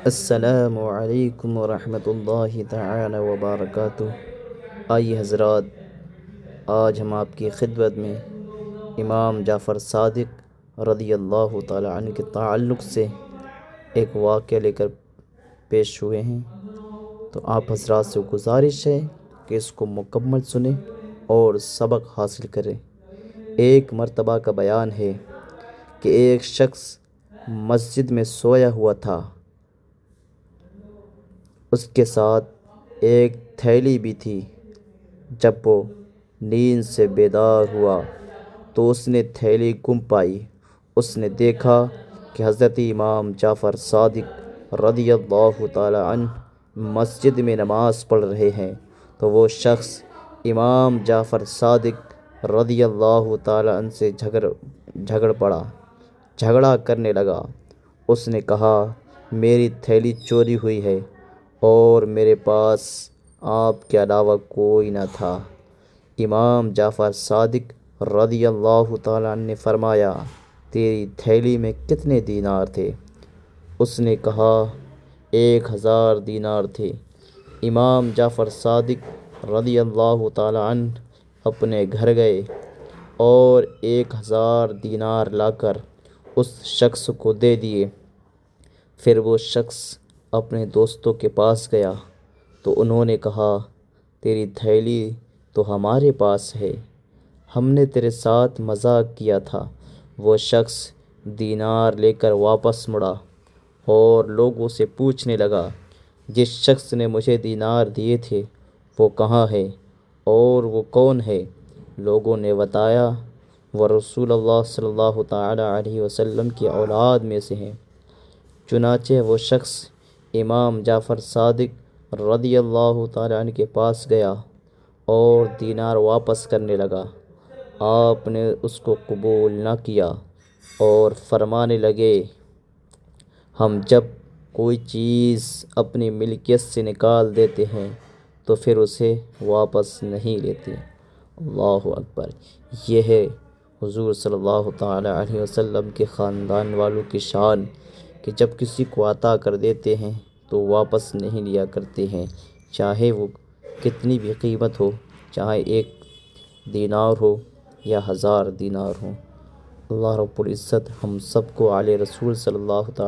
السلام علیکم ورحمۃ اللہ تعالی وبرکاتہ۔ آئیے حضرات، آج ہم آپ کی خدمت میں امام جعفر صادق رضی اللہ تعالی عنہ کے تعلق سے ایک واقعہ لے کر پیش ہوئے ہیں، تو آپ حضرات سے گزارش ہے کہ اس کو مکمل سنیں اور سبق حاصل کریں۔ ایک مرتبہ کا بیان ہے کہ ایک شخص مسجد میں سویا ہوا تھا، اس کے ساتھ ایک تھیلی بھی تھی۔ جب وہ نیند سے بیدار ہوا تو اس نے تھیلی گم پائی۔ اس نے دیکھا کہ حضرت امام جعفر صادق رضی اللہ تعالی عنہ مسجد میں نماز پڑھ رہے ہیں، تو وہ شخص امام جعفر صادق رضی اللہ تعالی عنہ سے جھگڑا کرنے لگا۔ اس نے کہا، میری تھیلی چوری ہوئی ہے اور میرے پاس آپ کے علاوہ کوئی نہ تھا۔ امام جعفر صادق رضی اللہ تعالیٰ عنہ نے فرمایا، تیری تھیلی میں کتنے دینار تھے؟ اس نے کہا، 1000 دینار تھے۔ امام جعفر صادق رضی اللہ تعالیٰ عنہ اپنے گھر گئے اور 1000 دینار لا کر اس شخص کو دے دیے۔ پھر وہ شخص اپنے دوستوں کے پاس گیا تو انہوں نے کہا، تیری تھیلی تو ہمارے پاس ہے، ہم نے تیرے ساتھ مذاق کیا تھا۔ وہ شخص دینار لے کر واپس مڑا اور لوگوں سے پوچھنے لگا، جس شخص نے مجھے دینار دیے تھے وہ کہاں ہے اور وہ کون ہے؟ لوگوں نے بتایا، وہ رسول اللہ صلی اللہ تعالی علیہ وسلم کی اولاد میں سے ہیں۔ چنانچہ وہ شخص امام جعفر صادق رضی اللہ تعالیٰ عنہ کے پاس گیا اور دینار واپس کرنے لگا۔ آپ نے اس کو قبول نہ کیا اور فرمانے لگے، ہم جب کوئی چیز اپنی ملکیت سے نکال دیتے ہیں تو پھر اسے واپس نہیں لیتے۔ اللہ اکبر۔ یہ ہے حضور صلی اللہ تعالی علیہ وسلم کے خاندان والوں کی شان کہ جب کسی کو عطا کر دیتے ہیں تو واپس نہیں لیا کرتے ہیں، چاہے وہ کتنی بھی قیمت ہو، چاہے 1 دینار ہو یا 1000 دینار ہو۔ اللہ رب العزت ہم سب کو آل رسول صلی اللہ تعالی